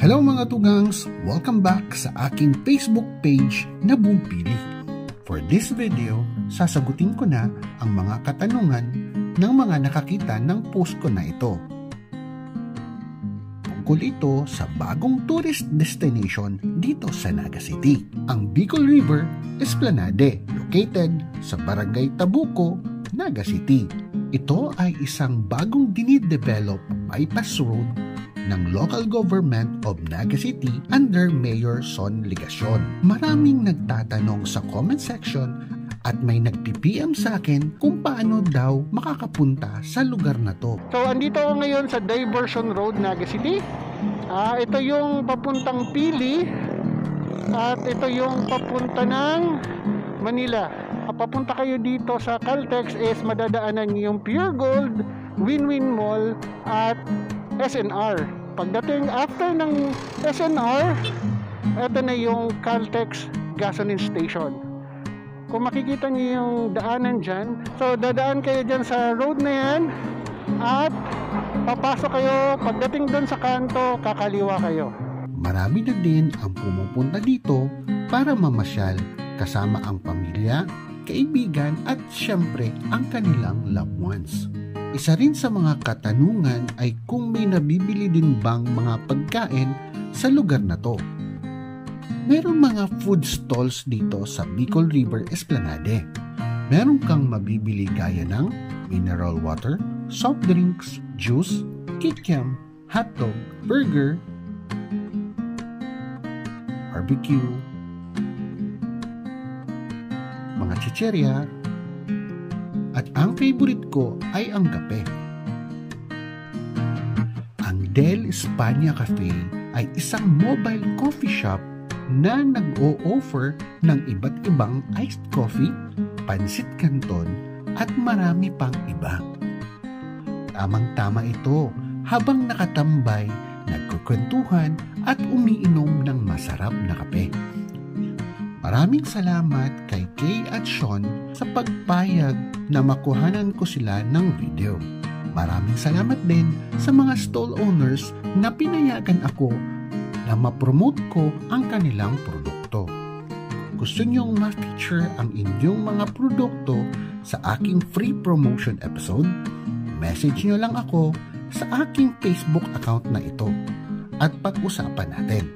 Hello mga tugangs! Welcome back sa aking Facebook page na Bumpili. For this video, sasagutin ko na ang mga katanungan ng mga nakakita ng post ko na ito. Tungkol ito sa bagong tourist destination dito sa Naga City, ang Bicol River Esplanade, located sa Barangay Tabuco, Naga City. Ito ay isang bagong dinidevelop bypass road ng local government of Naga City under Mayor Son Ligacion. Maraming nagtatanong sa comment section at may nag-PM sa akin kung paano daw makakapunta sa lugar na to. So, andito ako ngayon sa Diversion Road, Naga City. Ito yung papuntang Pili at ito yung papunta ng Manila. Papunta kayo dito sa Caltex is madadaanan yung Pure Gold, Win-Win Mall at SNR. Pagdating after ng SNR, ito na yung Caltex gasoline station. Kung makikita niyo yung daanan dyan, so dadaan kayo dyan sa road na yan at papasok kayo. Pagdating dun sa kanto, kakaliwa kayo. Marami na din ang pumupunta dito para mamasyal kasama ang pamilya, kaibigan at syempre ang kanilang loved ones. Isa rin sa mga katanungan ay kung may nabibili din bang mga pagkain sa lugar na to. Meron mga food stalls dito sa Bicol River Esplanade. Meron kang mabibili gaya ng mineral water, soft drinks, juice, kikiam, hotdog, burger, barbecue, mga chicherya, at ang favorite ko ay ang kape. Ang Del España Cafe ay isang mobile coffee shop na nag-o-offer ng iba't ibang iced coffee, pansit canton at marami pang iba. Tamang-tama ito habang nakatambay, nagkukwentuhan at umiinom ng masarap na kape. Maraming salamat kay Kay at Sean sa pagpayag na makuhanan ko sila ng video. Maraming salamat din sa mga stall owners na pinayagan ako na ma-promote ko ang kanilang produkto. Gusto nyong ma-feature ang inyong mga produkto sa aking free promotion episode? Message nyo lang ako sa aking Facebook account na ito at pag-usapan natin.